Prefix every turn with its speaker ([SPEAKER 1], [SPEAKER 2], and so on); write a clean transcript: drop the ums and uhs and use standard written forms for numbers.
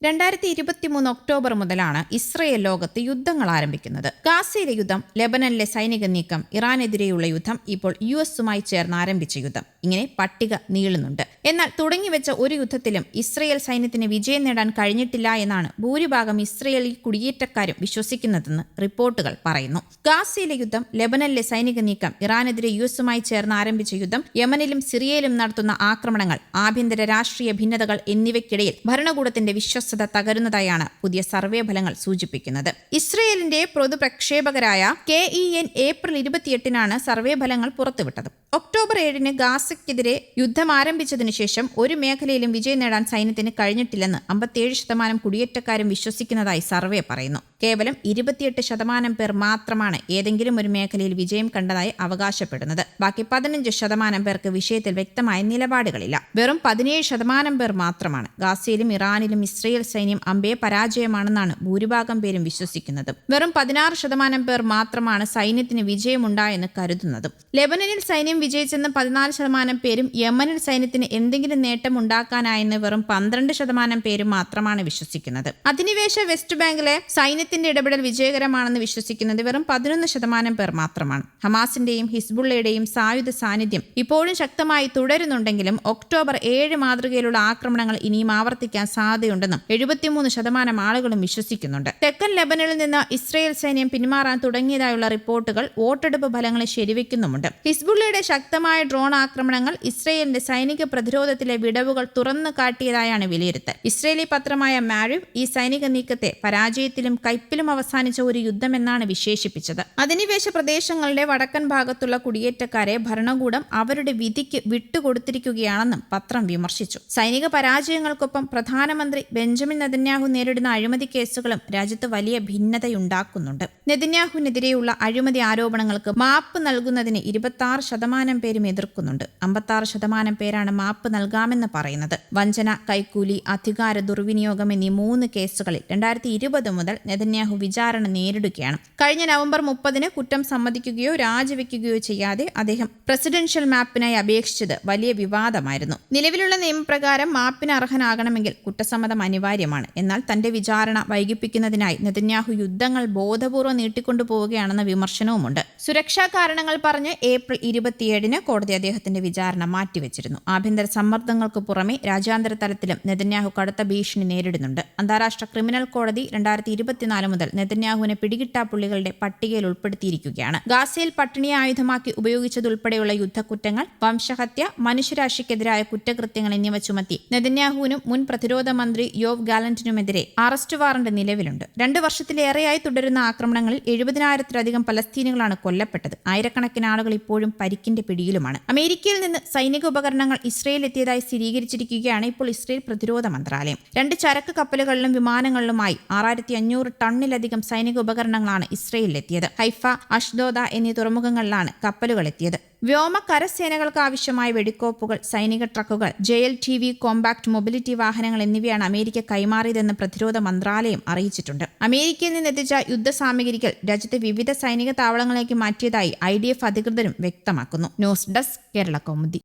[SPEAKER 1] 2023 October മുതലാണ് Israel ലോകത്ത് യുദ്ധങ്ങൾ ആരംഭിക്കുന്നത്. ഗാസയിലെ യുദ്ധം, ലെബനനിലെ സൈനിക നീക്കം, ഇറാനെതിരെയുള്ള യുദ്ധം, ഇപ്പോൾ യുഎസുമായി ചേർന്ന് ആരംഭിച്ച യുദ്ധം, ഇങ്ങനെ പട്ടിക നീളുന്നുണ്ട്. എന്നാൽ തുടങ്ങിവെച്ച ഒരു യുദ്ധത്തിലും ഇസ്രയേൽ സൈന്യത്തിന് വിജയം നേടാൻ കഴിഞ്ഞിട്ടില്ല എന്നാണ് ഭൂരിഭാഗം ഇസ്രയേലി കുടിയേറ്റക്കാരും വിശ്വസിക്കുന്നതെന്ന് റിപ്പോർട്ടുകൾ പറയുന്നു. ഗാസയിലെ യുദ്ധം, ലെബനനിലെ സൈനിക നീക്കം, ഇറാനെതിരെ യുഎസുമായി ചേർന്ന് ആരംഭിച്ച യുദ്ധം, യമനിലും സിറിയയിലും നടത്തുന്ന ആക്രമണങ്ങൾ, ആഭ്യന്തര രാഷ്ട്രീയ ഭിന്നതകൾ എന്നിവയ്ക്കിടയിൽ ഭരണകൂടത്തിന്റെ വിശ്വാസം തകരുന്നതായാണ് പുതിയ സർവേ ഫലങ്ങൾ സൂചിപ്പിക്കുന്നത്. ഇസ്രയേലിന്റെ പൊതുപ്രക്ഷേപകരായ KEN ഏപ്രിൽ 28-നാണ് സർവേ ഫലങ്ങൾ പുറത്തുവിട്ടത്. ഒക്ടോബർ 7-ന് ഗാസയ്ക്കെതിരെ യുദ്ധം ആരംഭിച്ചതിനു ശേഷം ഒരു മേഖലയിലും വിജയം നേടാൻ സൈന്യത്തിന് കഴിഞ്ഞിട്ടില്ലെന്ന് 57% കുടിയേറ്റക്കാരും വിശ്വസിക്കുന്നതായി സർവേ പറയുന്നു. കേവലം 28% പേർ മാത്രമാണ് ഏതെങ്കിലും ഒരു മേഖലയിൽ വിജയം കണ്ടതായി അവകാശപ്പെടുന്നത്. ബാക്കി 15% പേർക്ക് വിഷയത്തിൽ വ്യക്തമായ നിലപാടുകളില്ല. വെറും 17% പേർ മാത്രമാണ് ഗാസയിലും ഇറാനിലും ഇസ്രയേൽ സൈന്യം അമ്പേ പരാജയമാണെന്നാണ് ഭൂരിഭാഗം പേരും വിശ്വസിക്കുന്നത്. വെറും 16% പേർ മാത്രമാണ് സൈന്യത്തിന് വിജയമുണ്ടായെന്ന് കരുതുന്നതും. ലെബനനിൽ സൈന്യം വിജയിച്ചെന്ന് 14% പേരും യമനിൽ സൈന്യത്തിന് എന്തെങ്കിലും നേട്ടം ഉണ്ടാക്കാനായെന്ന് വെറും 12% പേരും മാത്രമാണ് വിശ്വസിക്കുന്നത്. അധിനിവേശ വെസ്റ്റ് ബാങ്കിലെ സൈന്യത്തിന്റെ ഇടപെടൽ വിജയകരമാണെന്ന് വിശ്വസിക്കുന്നത് വെറും 11% പേർ മാത്രമാണ്. ഹമാസിന്റെയും ഹിസ്ബുള്ളയുടെയും സായുധ സാന്നിധ്യം ഇപ്പോഴും ശക്തമായി തുടരുന്നുണ്ടെങ്കിലും ഒക്ടോബർ 7 മാതൃകയിലുള്ള ആക്രമണങ്ങൾ ഇനിയും ആവർത്തിക്കാൻ സാധ്യതയുണ്ടെന്നും 73% ആളുകളും വിശ്വസിക്കുന്നുണ്ട്. തെക്കൻ ലെബനനിൽ നിന്ന് ഇസ്രയേൽ സൈന്യം പിന്മാറാൻ തുടങ്ങിയതായുള്ള റിപ്പോർട്ടുകൾ വോട്ടെടുപ്പ് ഫലങ്ങളെ ശരിവെക്കുന്നുമുണ്ട്. ഹിസ്ബുള്ളയുടെ ശക്തമായ ഡ്രോൺ ആക്രമണങ്ങൾ ഇസ്രയേലിന്റെ സൈനിക പ്രതിരോധത്തിലെ വിടവുകൾ തുറന്നു കാട്ടിയതായാണ് വിലയിരുത്തൽ. ഇസ്രയേലി പത്രമായ മാരിവ് ഈ സൈനിക നീക്കത്തെ പരാജയത്തിലും കയ്പിലും അവസാനിച്ച ഒരു യുദ്ധമെന്നാണ് വിശേഷിപ്പിച്ചത്. അധിനിവേശ പ്രദേശങ്ങളുടെ വടക്കൻ ഭാഗത്തുള്ള കുടിയേറ്റക്കാരെ ഭരണകൂടം അവരുടെ വിധിക്ക് വിട്ടുകൊടുത്തിരിക്കുകയാണെന്നും പത്രം വിമർശിച്ചു. സൈനിക പരാജയങ്ങൾക്കൊപ്പം പ്രധാനമന്ത്രി ബെഞ്ചമിൻ നെതന്യാഹു നേരിടുന്ന അഴിമതി കേസുകളും രാജ്യത്ത് വലിയ ഭിന്നതയുണ്ടാക്കുന്നുണ്ട്. നെതന്യാഹുവിനെതിരെയുള്ള അഴിമതി ആരോപണങ്ങൾക്ക് മാപ്പ് നൽകുന്നതിന് 26% പേരും എതിർക്കുന്നുണ്ട്. 56% പേരാണ് മാപ്പ് നൽകാമെന്ന് പറയുന്നത്. വഞ്ചന, കൈക്കൂലി, അധികാര ദുർവിനിയോഗം എന്നീ 3 കേസുകളിൽ 2020 മുതൽ നെതന്യാഹു വിചാരണ നേരിടുകയാണ്. കഴിഞ്ഞ നവംബർ 30-ന് കുറ്റം സമ്മതിക്കുകയോ രാജിവെക്കുകയോ ചെയ്യാതെ അദ്ദേഹം പ്രസിഡൻഷ്യൽ മാപ്പിനായി അപേക്ഷിച്ചത് വലിയ വിവാദമായിരുന്നു. നിലവിലുള്ള നിയമപ്രകാരം മാപ്പിന് അർഹനാകണമെങ്കിൽ കുറ്റസമ്മതം അനിവാര്യമാണ്. എന്നാൽ തന്റെ വിചാരണ വൈകിപ്പിക്കുന്നതിനായി നെതന്യാഹു യുദ്ധങ്ങൾ ബോധപൂർവ്വം നീട്ടിക്കൊണ്ടുപോവുകയാണെന്ന വിമർശനവുമുണ്ട്. സുരക്ഷാ കാരണങ്ങൾ പറഞ്ഞ് ഏപ്രിൽ 27-ന് കോടതി അദ്ദേഹത്തിന്റെ വിചാരണ മാറ്റിവെച്ചിരുന്നു. ആഭ്യന്തര സമ്മർദ്ദങ്ങൾക്ക് പുറമെ രാജ്യാന്തര തലത്തിലും നെതന്യാഹു കടുത്ത ഭീഷണി നേരിടുന്നുണ്ട്. അന്താരാഷ്ട്ര ക്രിമിനൽ കോടതി 2024 മുതൽ നെതന്യാഹുവിനെ പിടികിട്ടാപ്പുള്ളികളുടെ പട്ടികയിൽ ഉൾപ്പെടുത്തിയിരിക്കുകയാണ്. ഗാസയിൽ പട്ടിണിയെ ആയുധമാക്കി ഉപയോഗിച്ചതുൾപ്പെടെയുള്ള യുദ്ധക്കുറ്റങ്ങൾ, വംശഹത്യ, മനുഷ്യരാശിക്കെതിരായ കുറ്റകൃത്യങ്ങൾ എന്നിവ ചുമത്തി നെതന്യാഹുവിനും മുൻ പ്രതിരോധ മന്ത്രി യോവ് ഗാലന്റിനുമെതിരെ അറസ്റ്റ് വാറന്റ് നിലവിലുണ്ട്. 2 വർഷത്തിലേറെയായി തുടരുന്ന ആക്രമണങ്ങളിൽ 70,000-ത്തിലധികം പലസ്തീനികളാണ് കൊല്ലപ്പെട്ടത്. ആയിരക്കണക്കിന് ആളുകൾ ഇപ്പോഴും പരിക്കിന്റെ പിടിയിലുമാണ്. അമേരിക്കയിൽ നിന്ന് സൈനിക ഉപകരണങ്ങൾ ഇസ്രയേൽ എത്തിയതായി സ്ഥിരീകരിച്ചിരിക്കുകയാണ് ഇപ്പോൾ ഇസ്രയേൽ പ്രതിരോധ മന്ത്രാലയം. 2 ചരക്ക് കപ്പലുകളിലും വിമാനങ്ങളിലുമായി 6500 ടണ്ണിലധികം സൈനിക ഉപകരണങ്ങളാണ് ഇസ്രയേലിലെത്തിയത്. ഹൈഫ, അഷ്ദോദ എന്നീ തുറമുഖങ്ങളിലാണ് കപ്പലുകൾ എത്തിയത്. വ്യോമ കരസേനകൾക്ക് ആവശ്യമായ വെടിക്കോപ്പുകൾ, സൈനിക ട്രക്കുകൾ, JLTV കോമ്പാക്ട് മൊബിലിറ്റി വാഹനങ്ങൾ എന്നിവയാണ് അമേരിക്ക കൈമാറിയതെന്ന് പ്രതിരോധ മന്ത്രാലയം അറിയിച്ചിട്ടുണ്ട്. അമേരിക്കയിൽ നിന്നെത്തിച്ച യുദ്ധസാമഗ്രികൾ രാജ്യത്തെ വിവിധ സൈനിക താവളങ്ങളിലേക്ക് മാറ്റിയതായി IDF അധികൃതരും വ്യക്തമാക്കുന്നു. News desk, Kerala Kaumudi.